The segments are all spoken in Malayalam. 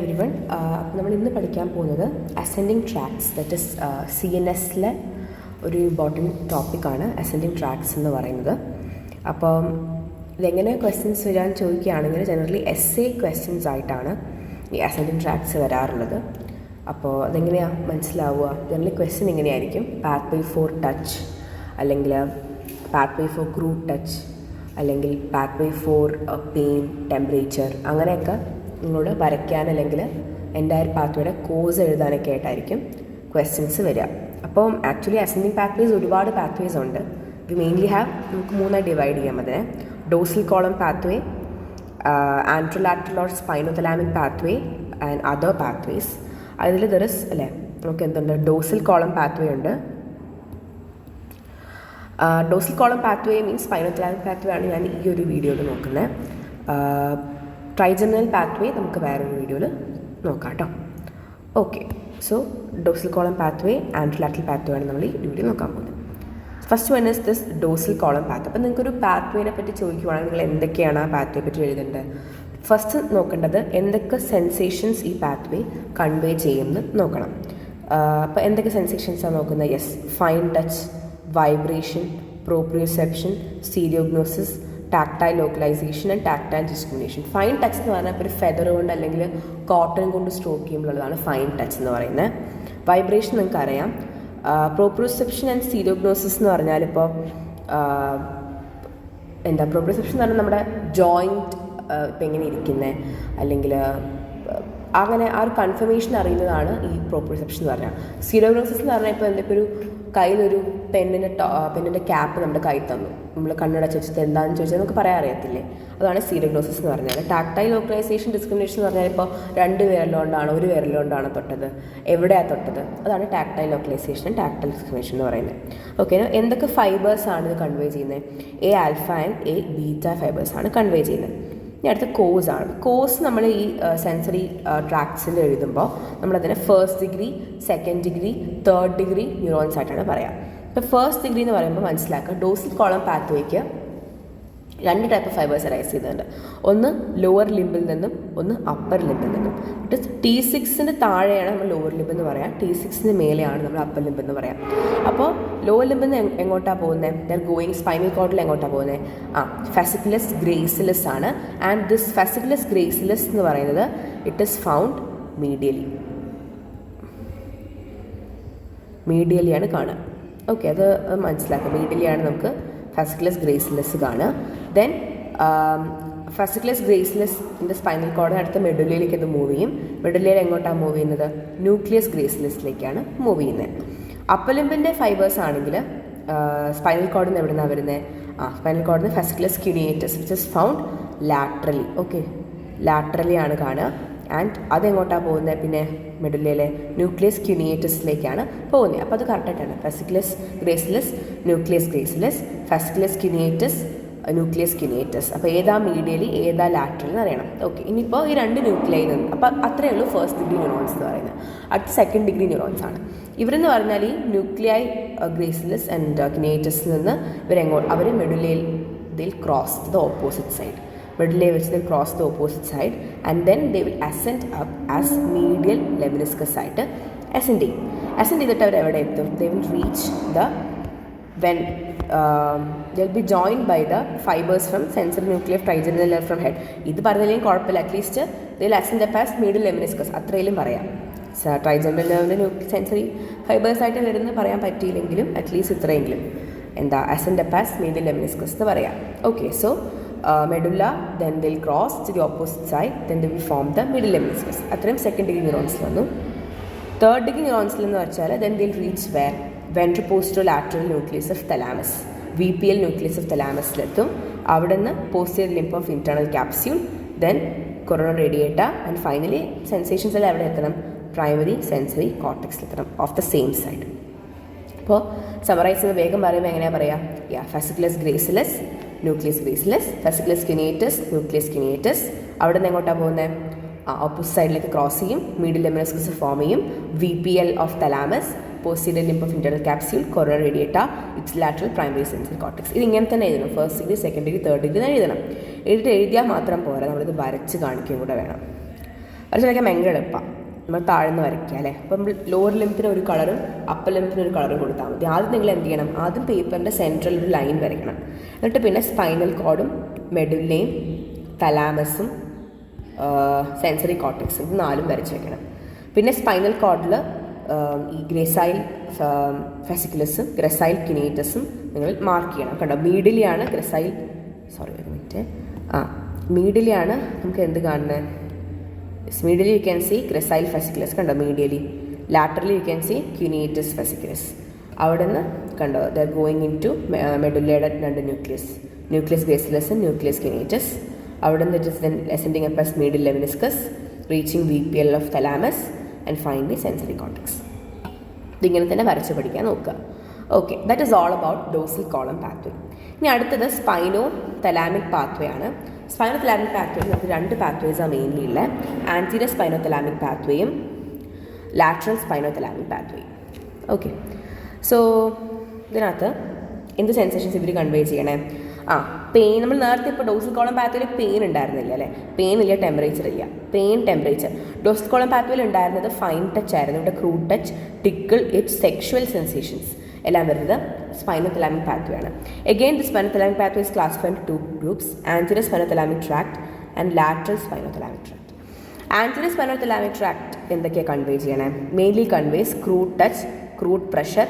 എവരിവൺ, നമ്മൾ ഇന്ന് പഠിക്കാൻ പോകുന്നത് അസെൻഡിങ് ട്രാക്സ്, ദറ്റ് ഇസ് CNSലെ ഒരു ഇമ്പോർട്ടൻറ്റ് ടോപ്പിക്കാണ് അസെൻഡിങ് ട്രാക്സ് എന്ന് പറയുന്നത്. അപ്പം ഇതെങ്ങനെ ക്വസ്റ്റ്യൻസ് വരാൻ ചോദിക്കുകയാണെങ്കിൽ ജനറലി essay ക്വസ്റ്റ്യൻസ് ആയിട്ടാണ് ഈ അസെൻഡിങ് ട്രാക്സ് വരാറുള്ളത്. അപ്പോൾ അതെങ്ങനെയാണ് മനസ്സിലാവുക? ജനറലി ക്വസ്റ്റ്യൻ ഇങ്ങനെയായിരിക്കും: പാത്വേ ഫോർ ടച്ച്, അല്ലെങ്കിൽ പാത്വേ ഫോർ ക്രൂഡ് ടച്ച്, അല്ലെങ്കിൽ പാത്വേ ഫോർ പെയിൻ, ടെമ്പറേച്ചർ, അങ്ങനെയൊക്കെ നിങ്ങളോട് വരയ്ക്കാൻ അല്ലെങ്കിൽ എൻ്റയർ പാത്വേയുടെ കോഴ്സ് എഴുതാനൊക്കെ ആയിട്ടായിരിക്കും ക്വസ്റ്റ്യൻസ് വരിക. അപ്പം ആക്ച്വലി അസെൻഡിങ് പാത്വേസ് ഒരുപാട് പാത്വേസ് ഉണ്ട്. വി മെയിൻലി ഹാവ്, നമുക്ക് മൂന്നായി ഡിവൈഡ് ചെയ്യാം അതിനെ: dorsal column pathway, anterolateral or spinothalamic pathway and other pathways. അതിൽ ദെറിസ് അല്ലേ, നമുക്ക് എന്തുണ്ട്? ഡോർസൽ കോളം പാത്വേ ഉണ്ട്. Dorsal column pathway means spinothalamic pathway ആണ് ഞാൻ ഈ ഒരു വീഡിയോയിൽ നോക്കുന്നത്. ട്രൈജെമിനൽ പാത്വേ നമുക്ക് വേറൊരു വീഡിയോയിൽ നോക്കാം കേട്ടോ. Okay, so dorsal column pathway, anterolateral pathway ആണ് നമ്മൾ ഈ വീഡിയോ നോക്കാൻ പോകുന്നത്. First one is this dorsal column pathway. അപ്പോൾ നിങ്ങൾക്കൊരു പാത്വേനെ പറ്റി ചോദിക്കുവാണെങ്കിൽ നിങ്ങൾ എന്തൊക്കെയാണ് ആ പാത്വേ പറ്റി എഴുതേണ്ടത്? ഫസ്റ്റ് നോക്കേണ്ടത് എന്തൊക്കെ സെൻസേഷൻസ് ഈ പാത്വേ കൺവേ ചെയ്യുമെന്ന് നോക്കണം. അപ്പോൾ എന്തൊക്കെ സെൻസേഷൻസാണ് നോക്കുന്നത്? Yes, fine touch, vibration, proprioception, stereognosis, tactile localisation and tactile discrimination. Fine touch എന്ന് പറഞ്ഞാൽ ഇപ്പോൾ ഒരു ഫെദർ കൊണ്ട് അല്ലെങ്കിൽ കോട്ടൺ കൊണ്ട് സ്ട്രോക്ക് ചെയ്യുമ്പോഴുള്ളതാണ് ഫൈൻ ടച്ച് എന്ന് പറയുന്നത്. വൈബ്രേഷൻ നിങ്ങൾക്ക് അറിയാം. പ്രോപ്രിയോസെപ്ഷൻ ആൻഡ് സ്റ്റീരിയോഗ്നോസിസ് എന്ന് പറഞ്ഞാൽ ഇപ്പോൾ എന്താ, പ്രോപ്രിയോസെപ്ഷൻ എന്ന് പറഞ്ഞാൽ നമ്മുടെ ജോയിൻറ്റ് ഇപ്പം എങ്ങനെ ഇരിക്കുന്നത്, അല്ലെങ്കിൽ അങ്ങനെ ആ ഒരു കൺഫർമേഷൻ അറിയുന്നതാണ് ഈ പ്രോപ്രിയോസെപ്ഷൻ എന്ന് പറഞ്ഞാൽ. സ്റ്റീരിയോഗ്നോസിസ് എന്ന് പറഞ്ഞാൽ ഇപ്പോൾ എന്തൊക്കെ ഒരു കയ്യിലൊരു പെന്നിൻ്റെ ക്യാപ്പ് നമ്മുടെ കയ്യിൽ തന്നു, നമ്മൾ കണ്ണടച്ച് വെച്ചിട്ട് എന്താണെന്ന് ചോദിച്ചാൽ നമുക്ക് പറയാൻ അറിയത്തില്ലേ, അതാണ് സ്റ്റീരിയോഗ്നോസിസ് എന്ന് പറഞ്ഞാൽ. ടാക്ടൈൽ ലോക്കലൈസേഷൻ ഡിസ്ക്രിമിനേഷൻ എന്ന് പറഞ്ഞാൽ ഇപ്പോൾ 2 വിരലുകൊണ്ടാണോ 1 വിരലുകൊണ്ടാണോ തൊട്ടത്, എവിടെയാണ് തൊട്ടത്, അതാണ് ടാക്ടൈൽ ലോക്കലൈസേഷൻ, ടാക്ടൈൽ ഡിസ്ക്രിമിനേഷൻ എന്ന് പറയുന്നത്. ഓക്കെ, എന്തൊക്കെ ഫൈബേഴ്സാണ് ഇത് കൺവേ ചെയ്യുന്നത്? A alpha and A beta ഫൈബേഴ്സാണ് കൺവേ ചെയ്യുന്നത്. ഇനി അടുത്ത കോസ് ആണ്. കോസ് നമ്മൾ ഈ സെൻസറി ട്രാക്ട്സിൽ എഴുതുമ്പോൾ നമ്മളതിനെ first degree, second degree, third degree neurons ആയിട്ടാണ് പറയാം. ഇപ്പോൾ ഫസ്റ്റ് ഡിഗ്രി എന്ന് പറയുമ്പോൾ മനസ്സിലാക്കുക, ഡോർസൽ കോളം പാത്വേക്ക് 2 ടൈപ്പ് ഓഫ് ഫൈബേഴ്സ് റൈസ് ചെയ്യുന്നുണ്ട്. ഒന്ന് ലോവർ ലിംബിൽ നിന്നും, ഒന്ന് അപ്പർ ലിംബിൽ നിന്നും. ഇട്ട് T6ന് താഴെയാണ് നമ്മൾ ലോവർ ലിംബ് എന്ന് പറയാം, T6ന് മേലെയാണ് നമ്മൾ അപ്പർ ലിംബ് എന്ന് പറയാം. അപ്പോൾ ലോവർ ലിംബിൽ നിന്ന് എങ്ങോട്ടാണ് പോകുന്നത്? ദർ ഗോയിങ് സ്പൈനൽ കോർഡിൽ എങ്ങോട്ടാണ് പോകുന്നത്? ഫെസിക്കുലസ് ഗ്രേസിലസ് ആണ്. ആൻഡ് ദിസ് ഫെസിക്കുലസ് ഗ്രേസിലസ് എന്ന് പറയുന്നത് ഇറ്റ് ഈസ് ഫൗണ്ട് മീഡിയലിയാണ് കാണുക. ഓക്കെ, അത് മനസ്സിലാക്കുക. മീഡിയലിയാണ് നമുക്ക് ഫെസിക്കുലസ് ഗ്രേസിലസ് കാണുക. ദെൻ ഫെസിക്കുലസ് ഗ്രേസിലസിൻ്റെ സ്പൈനൽ കോഡ് അടുത്ത മെഡുലയിലേക്ക് അത് മൂവ് ചെയ്യും. മെഡുലയിൽ എങ്ങോട്ടാണ് മൂവ് ചെയ്യുന്നത്? ന്യൂക്ലിയസ് ഗ്രേസിലസിലേക്കാണ് മൂവ് ചെയ്യുന്നത്. അപ്പർ ലിംബിൻ്റെ ഫൈബേഴ്സ് ആണെങ്കിൽ സ്പൈനൽ കോഡിൽ നിന്ന് എവിടെ നിന്നാണ് വരുന്നത്? സ്പൈനൽ കോഡിൽ നിന്ന് fasciculus cuneatus which is found laterally. Okay, laterally ആണ് കാണുക. ആൻഡ് അതെങ്ങോട്ടാണ് പോകുന്നത്? പിന്നെ മെഡുലയിലെ ന്യൂക്ലിയസ് ക്യൂനിയേറ്റസിലേക്കാണ് പോകുന്നത്. അപ്പോൾ അത് കറക്റ്റായിട്ടാണ്. ഫെസിക്കുലസ് gracilis, nucleus gracilis, fasciculus cuneatus, nucleus ക്യൂനിയേറ്റസ്. അപ്പോൾ ഏതാ മീഡിയലി, ഏതാ ലാറ്ററൽ എന്ന് അറിയണം. ഓക്കെ, ഇനിയിപ്പോൾ ഈ 2 ന്യൂക്ലിയയിൽ നിന്ന്, അപ്പോൾ അത്രയേ ഉള്ളൂ ഫസ്റ്റ് ഡിഗ്രി ന്യൂറോൺസ് എന്ന് പറയുന്നത്. അടുത്ത സെക്കൻഡ് ഡിഗ്രി ന്യൂറോൺസ് ആണ്. ഇവരെന്ന് പറഞ്ഞാൽ ഈ ന്യൂക്ലിയായി ഗ്രേസിലസ് ആൻഡ് ക്യൂനിയേറ്റസിൽ നിന്ന് അവർ മെഡുലയിൽ they'll cross the opposite side. Medulla which they cross the opposite side and then they will ascend up as medial lemniscus ആയിട്ട് ascend ചെയ്തിട്ട് അവർ എവിടെ എത്തും? They will reach when they'll be joined by the fibers from sensory nuclei of trigeminal nerve from head. ഇത് പറഞ്ഞില്ലെങ്കിൽ കുഴപ്പമില്ല, at least they'll ascend up as medial lemniscus അത്രയിലും പറയാം. ട്രൈജെമിനൽ നെർവിൻ്റെ സെൻസറി ഫൈബേഴ്സ് ആയിട്ട് വരുന്നത് പറയാൻ പറ്റിയില്ലെങ്കിലും അറ്റ്ലീസ്റ്റ് ഇത്രയെങ്കിലും എന്താ ascend up as medial lemniscus എന്ന് പറയാം. Okay, so medulla, then they'll cross to the opposite side, then they will form the middle lemniscus. അത്രയും സെക്കൻഡ് ഡിഗ്രി ന്യൂറോൺസിൽ വന്നു. തേർഡ് ഡിഗ്രി ന്യൂറോൺസിൽ എന്ന് വെച്ചാൽ then they'll reach where? Ventroposterolateral nucleus of thalamus, VPL nucleus of thalamusലെത്തും. അവിടെ നിന്ന് posterior limb of internal capsule, then coronal radiata, and finally sensations എല്ലാം എവിടെ എത്തണം? പ്രൈമറി സെൻസറി കോർട്ടെക്സിലെത്തണം ഓഫ് ദ സെയിം സൈഡ്. അപ്പോൾ സമറൈസ് ചെയ്യുമ്പോൾ വേഗം പറയുമ്പോൾ എങ്ങനെയാണ് പറയുക? Fasciculus gracilis, nucleus gracilis, fasciculus cuneatus, nucleus cuneatus. അവിടെ നിന്ന് എങ്ങോട്ടാണ് പോകുന്നത്? ഓപ്പോസിറ്റ് സൈഡിലേക്ക് ക്രോസ് ചെയ്യും, മീഡിയൽ ലെമിനസ്കസ് ഫോം ചെയ്യും, VPL of thalamus, posterior limb of internal capsule, corona radiata, ipsilateral primary sensory cortex. ഇത് ഇങ്ങനെ തന്നെ എഴുതണം. First degree, second degree, third degree എഴുതണം. എഴുതിയാൽ മാത്രം പോരാ, നമ്മളിത് വരച്ച് കാണിക്കുകയും കൂടെ വേണം. വരയ്ക്കാൻ ഭയങ്കര എളുപ്പമാണ്. നമ്മൾ താഴ്ന്ന് വരയ്ക്കുക അല്ലേ. അപ്പം ലോവർ ലിംബിന് ഒരു കളറും അപ്പർ ലിംബിന് ഒരു കളറും കൊടുത്താൽ മതി. ആദ്യം നിങ്ങൾ എന്ത് ചെയ്യണം, ആദ്യം പേപ്പറിൻ്റെ സെൻട്രൽ ഒരു ലൈൻ വരയ്ക്കണം. എന്നിട്ട് പിന്നെ സ്പൈനൽ കോഡും മെഡുലയും തലാമസും സെൻസറി കോർട്ടെക്സും ഇത് 4 വരച്ച് വയ്ക്കണം. പിന്നെ സ്പൈനൽ കോഡിൽ ഈ ഗ്രേസൈൽ ഫെസിക്കുലസും ഗ്രസൈൽ കിനേറ്റസും നിങ്ങൾ മാർക്ക് ചെയ്യണം. കണ്ടോ, മീഡിലാണ് ഗ്രസൈൽ, മീഡിലാണ് നമുക്ക് എന്ത് കാണുന്നത്, medially you can see gracile fasciculus. കണ്ടോ, medially. Laterally you can see cuneatus fasciculus. അവിടെ നിന്ന് കണ്ടോ, ദ ഗോയിങ് ഇൻ ടു മെഡുലയുടെ 2 ന്യൂക്ലിയസ് ഗ്രേസിലസും ന്യൂക്ലിയസ് ക്യുനേറ്റസ്. അവിടെ നിന്ന് it is then ascending up as medial lemniscus, reaching VPL of thalamus and finally sensory cortex. ഇതിങ്ങനെ തന്നെ വരച്ച് പഠിക്കാൻ നോക്കുക. Okay, that is all about dorsal column pathway. ഇനി അടുത്തത് സ്പൈനോ തലാമിക് പാത്വേ ആണ്. സ്പൈനോ തലാമിക് പാത്വേയിൽ നമുക്ക് 2 പാത്വേസാണ് മെയിൻലി ഉള്ളത്. ആൻറ്റീരിയർ സ്പൈനോ തലാമിക് പാത്വേയും ലാറ്ററൽ സ്പൈനോ തലാമിക് പാത്വേയും. ഓക്കെ, സോ ഇതിനകത്ത് എന്ത് സെൻസേഷൻസ് ഇവർ കൺവേ ചെയ്യണേ? പെയിൻ. നമ്മൾ നേരത്തെ ഇപ്പോൾ ഡോർസൽ കോളം പാത്വേയിൽ പെയിൻ ഉണ്ടായിരുന്നില്ല അല്ലേ, പെയിൻ ഇല്ല, ടെമ്പറേച്ചർ ഇല്ല. Pain, temperature. ഡോർസൽ കോളം പാത്വേയിൽ ഉണ്ടായിരുന്നത് ഫൈൻ ടച്ച് ആയിരുന്നു. ഇവിടെ crude touch, tickle, it, sexual sensations എല്ലാം വരുന്നത് സ്പൈനോ തലാമിക് പാത്വേ ആണ്. Again the spino thalamic pathway is classified in 2 groups, anterior spinothalamic tract and lateral spinothalamic tract. Anterior spinothalamic tract എന്തൊക്കെയാണ് കൺവേ ചെയ്യണേ? Mainly conveys crude touch, crude pressure,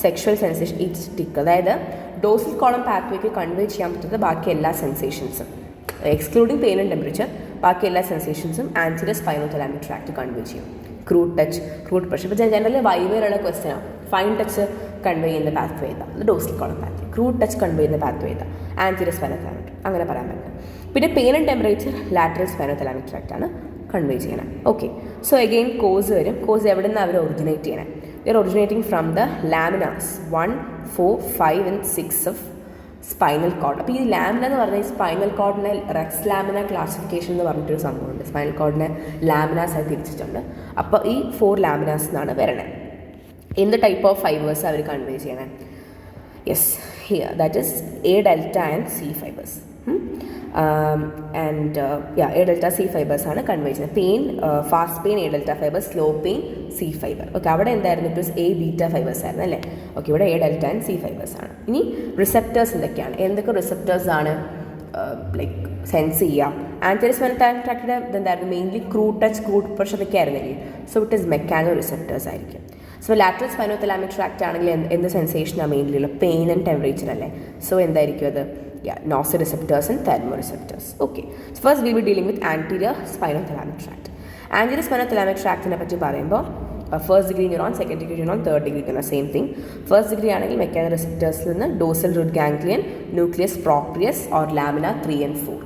sexual sensation, it, tick. അതായത് ഡോർസൽ കോളം പാത്വേക്ക് കൺവേ ചെയ്യാൻ പറ്റുന്നത് ബാക്കി എല്ലാ സെൻസേഷൻസും, എക്സ്ക്ലൂഡിങ് പെയിൻ ആൻഡ് ടെമ്പറേച്ചർ, ബാക്കി എല്ലാ സെൻസേഷൻസും anterior spinothalamic tract convey ചെയ്യും. Crude touch, crude pressure. ഇപ്പോൾ ജനറലി വൈവേറുള്ള ക്വസ്റ്റ്യനാണ്. ഫൈൻ ടച്ച് കൺവേ ചെയ്യുന്ന പാത്വേ ഏതാ? അത് dorsal column pathway. Crude touch convey ചെയ്യുന്ന പാത്വേ ഏതാ? Anterior spinothalamic. അങ്ങനെ പറയാൻ പറ്റും. പിന്നെ pain and temperature lateral spinothalamic tract ആണ് കൺവേ ചെയ്യണം. ഓക്കെ, സോ അഗെയിൻ കോസ് വരും. കോസ് എവിടെ നിന്നാണ് അവർ ഒറിജിനേറ്റ് ചെയ്യണേ? They're originating from the laminas 1, 4, 5 and 6 of spinal cord. അപ്പോൾ ഈ ലാമിന എന്ന് പറഞ്ഞാൽ ഈ സ്പൈനൽ കോഡിനെ റെക്സ് ലാമിന ക്ലാസിഫിക്കേഷൻ എന്ന് പറഞ്ഞിട്ടൊരു സംഭവമുണ്ട്. സ്പൈനൽ കോഡിനെ ലാമിനാസ് ആയി തിരിച്ചിട്ടുണ്ട്. അപ്പോൾ ഈ 4 ലാമിനാസ് എന്നാണ് വരണത്. എന്ത് ടൈപ്പ് ഓഫ് ഫൈബേഴ്സ് അവർ കൺവേ ചെയ്യണേ? Yes, here that is A delta and C fibers. A delta C fibers ആണ് കൺവേ ചെയ്യുന്നത്. Pain, fast pain A delta fibre, slow pain C fibre. Okay, അവിടെ എന്തായിരുന്നു? It was A beta fibres ആയിരുന്നു അല്ലേ. ഓക്കെ, ഇവിടെ A delta and C fibres ആണ്. ഇനി റിസെപ്റ്റേഴ്സ് എന്തൊക്കെയാണ്? എന്തൊക്കെ റിസെപ്റ്റേഴ്സ് ആണ് ലൈക്ക് സെൻസ് ചെയ്യുക? ആൻറ്റീരിയർ സ്പൈനൽ തലാമിക് ട്രാക്റ്റിൻ്റെ ഇതെന്തായിരുന്നു? Mainly crude touch, crude pressure ഒക്കെ ആയിരുന്നില്ലേ. So it is mechanoreceptors ആയിരിക്കും. So lateral spinothalamic tract ആണെങ്കിൽ എന്ത് സെൻസേഷനാണ് മെയിൻലി ഉള്ളത്? പെയിൻ ആൻഡ് ടെമ്പറേച്ചർ അല്ലേ. സോ എന്തായിരിക്കും അത്? nociceptors and thermoreceptors. Okay, so first we will be dealing with anterior spinothalamic tract. Anterior spinothalamic tract നെ പറ്റി പറയുമ്പോൾ first degree neuron, second degree neuron, third degree neuron, same thing. First degree ആണെങ്കിൽ മെക്കാനോ റിസെപ്റ്റേഴ്സിൽ നിന്ന് dorsal root ganglion, nucleus proprius or lamina 3 and 4.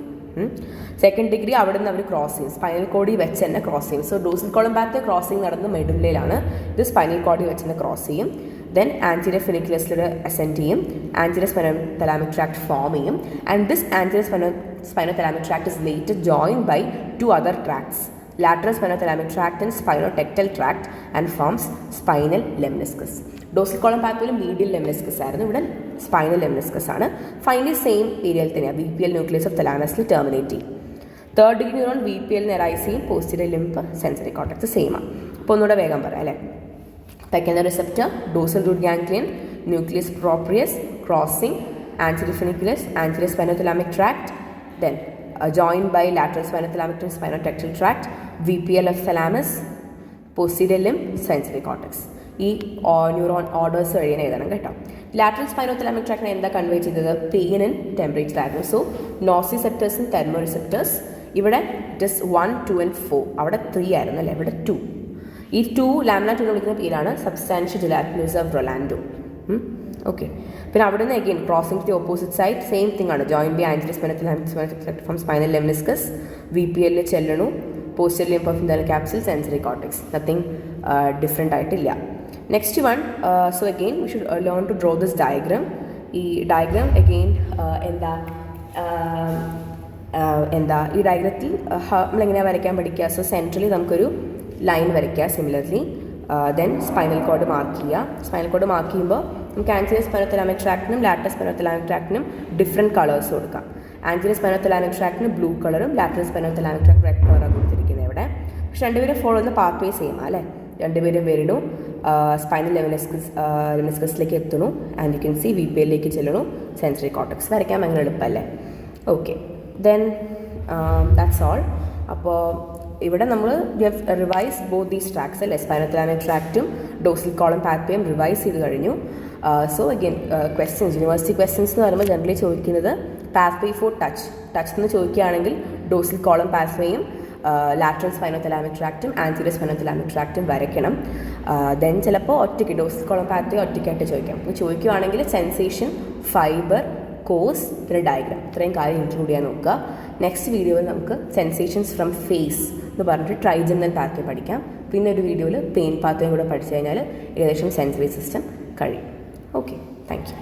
Second degree അവിടെ നിന്ന് അവർ ക്രോസ് ചെയ്യും, സ്പൈനൽ കോഡിൽ വെച്ച് തന്നെ ക്രോസ് ചെയ്യും. So dorsal column path crossing നടന്ന് മെഡുലയിലാണ്, ഇത് സ്പൈനൽ കോഡിൽ വെച്ച് തന്നെ ക്രോസ് ചെയ്യും. ദെൻ ആൻറ്റീരിയർ ഫിനിക്കുലസിലൂടെ അസെൻഡ് ചെയ്യും, ആൻറ്റീരിയർ സ്പൈനോതലാമിക് ട്രാക്ട് ഫോം ചെയ്യും. And this anterior spinothalamic tract is later joined by 2 other tracts, lateral spinothalamic tract and spinotectal tract, and forms spinal lemniscus. Dorsal column പാത്വേയിൽ മീഡിയൽ ലെമിനിസ്കസ് ആയിരുന്നു, ഇവിടെ സ്പൈനൽ ലെമിനിസ്കസ് ആണ്. ഫൈനലി സെയിം ഏരിയയിൽ തന്നെയാണ് VPL ന്യൂക്ലിയസ് ഓഫ് തലാമസിൽ ടെർമിനേറ്റ് ചെയ്യും. തേർഡ് ഡിഗ്രി ന്യൂറോൺ VPL നെറൈസ് ചെയ്യും, posterior limb sensory cortex same ആണ്. അപ്പോൾ ഒന്നുകൂടെ വേഗം പറയാം അല്ലേ. Mechanoreceptor, dorsal root ganglion, nucleus proprius, crossing, anterior funiculus, anterior spinothalamic tract, then joined by lateral spinothalamic and spinotectal tract, VPL of thalamus, posterior limb, sensory cortex. ഈ ന്യൂറോൺ ഓർഡേഴ്സ് വഴിയാണ് എഴുതണം കേട്ടോ. ലാറ്ററൽ സ്പൈനോതലാമിക് ട്രാക്റ്റിനെ എന്താ കൺവേ ചെയ്തത്? പെയിൻ ആൻഡ് ടെമ്പറേച്ചർ ആയിരുന്നു. സോ നോസിസെപ്റ്റേഴ്സും തെർമോറിസെപ്റ്റേഴ്സ്, ഇവിടെ ഇറ്റ് ഇസ് 1, 2 and 4, അവിടെ 3 ആയിരുന്നു അല്ലേ, ഇവിടെ 2. ഈ 2 ലാമിന 2 എന്ന് വിളിക്കുന്ന പേരാണ് substantia gelatinosa of Rolando. Okay, പിന്നെ അവിടെ നിന്ന് again crossing to the opposite side same thing ആണ്. Join by anterior spinothalamic from spinal lemniscus, VPL ചെല്ലണു, posterior limb of internal capsule, sensory cortex. Nothing different ആയിട്ടില്ല. Next one, so again we should learn to draw this diagram. ഈ ഡയഗ്രാം അഗെയിൻ എന്താ ഈ ഡയഗ്രത്തിൽ നമ്മളെങ്ങനെയാണ് വരയ്ക്കാൻ പഠിക്കുക? സോ സെൻട്രലി നമുക്കൊരു ലൈൻ വരയ്ക്കുക, similarly then spinal cord mark ചെയ്യുക. സ്പൈനൽ കോഡ് മാർക്ക് ചെയ്യുമ്പോൾ നമുക്ക് ആൻറ്റീരിയർ സ്പൈനോതലാമിക് ട്രാക്റ്റിനും ലാറ്ററൽ സ്പൈനോതലാമിക് ട്രാക്റ്റിനും ഡിഫറെൻറ്റ് കളേഴ്സ് കൊടുക്കാം. ആൻറ്റീരിയർ സ്പൈനോതലാമിക് ട്രാക്റ്റിന് ബ്ലൂ കളറും ലാറ്ററൽ സ്പൈനോതലാമിക് ട്രാക്ട് റെഡ് കളറാണ് കൊടുത്തിരിക്കുന്നത് ഇവിടെ. പക്ഷേ രണ്ടുപേരും ഫോളോ ചെയ്യുന്ന പാത്ത് വേ സെയിം അല്ലേ. രണ്ടുപേരും വരണു, സ്പൈനൽ ലെമനസ്കസിലേക്ക് എത്തണു, ആൻഡ് യു കെൻ സി VPLലേക്ക് ചെല്ലണു, സെൻസറി കോർട്ടക്സ് വരയ്ക്കാൻ ഭയങ്കര എളുപ്പമല്ലേ. Okay, then that's all. അപ്പോൾ ഇവിടെ നമ്മൾ റിവൈസ് ബോത്ത് ദീസ് ട്രാക്സ് അല്ലേ, സ്പൈനൽ തലാമിക് ട്രാക്റ്റും ഡോർസൽ കോളം പാത്വേയും റിവൈസ് ചെയ്ത് കഴിഞ്ഞു. So again questions, university questions എന്ന് പറയുമ്പോൾ ജനറലി ചോദിക്കുന്നത് പാത്വേ ഫോർ ടച്ച് എന്ന് ചോദിക്കുകയാണെങ്കിൽ ഡോർസൽ കോളം പാത്വേയും ലാറ്ററൽ സ്പൈനോ തലാമിക് ട്രാക്റ്റും ആൻറ്റീരിയർ സ്പൈനോ തലാമിക് ട്രാക്റ്റും വരയ്ക്കണം. ദെൻ ചിലപ്പോൾ ഒറ്റയ്ക്ക് ഡോർസൽ കോളം പാത്വേ ഒറ്റയ്ക്കായിട്ട് ചോദിക്കാം. ചോദിക്കുകയാണെങ്കിൽ സെൻസേഷൻ, ഫൈബർ, കോസ്, പിന്നെ ഡയഗ്രാം, ഇത്രയും കാര്യം ഇൻക്ലൂഡ് ചെയ്യാൻ നോക്കുക. നെക്സ്റ്റ് വീഡിയോയിൽ നമുക്ക് സെൻസേഷൻസ് ഫ്രം ഫേസ് എന്ന് പറഞ്ഞിട്ട് ട്രൈജെമിനൽ പാത്വേ പഠിക്കാം. പിന്നെ ഒരു വീഡിയോയിൽ പെയിൻ പാത്വേയും കൂടെ പഠിച്ചു കഴിഞ്ഞാൽ ഏകദേശം സെൻസറി സിസ്റ്റം കഴിയും. Okay, thank you.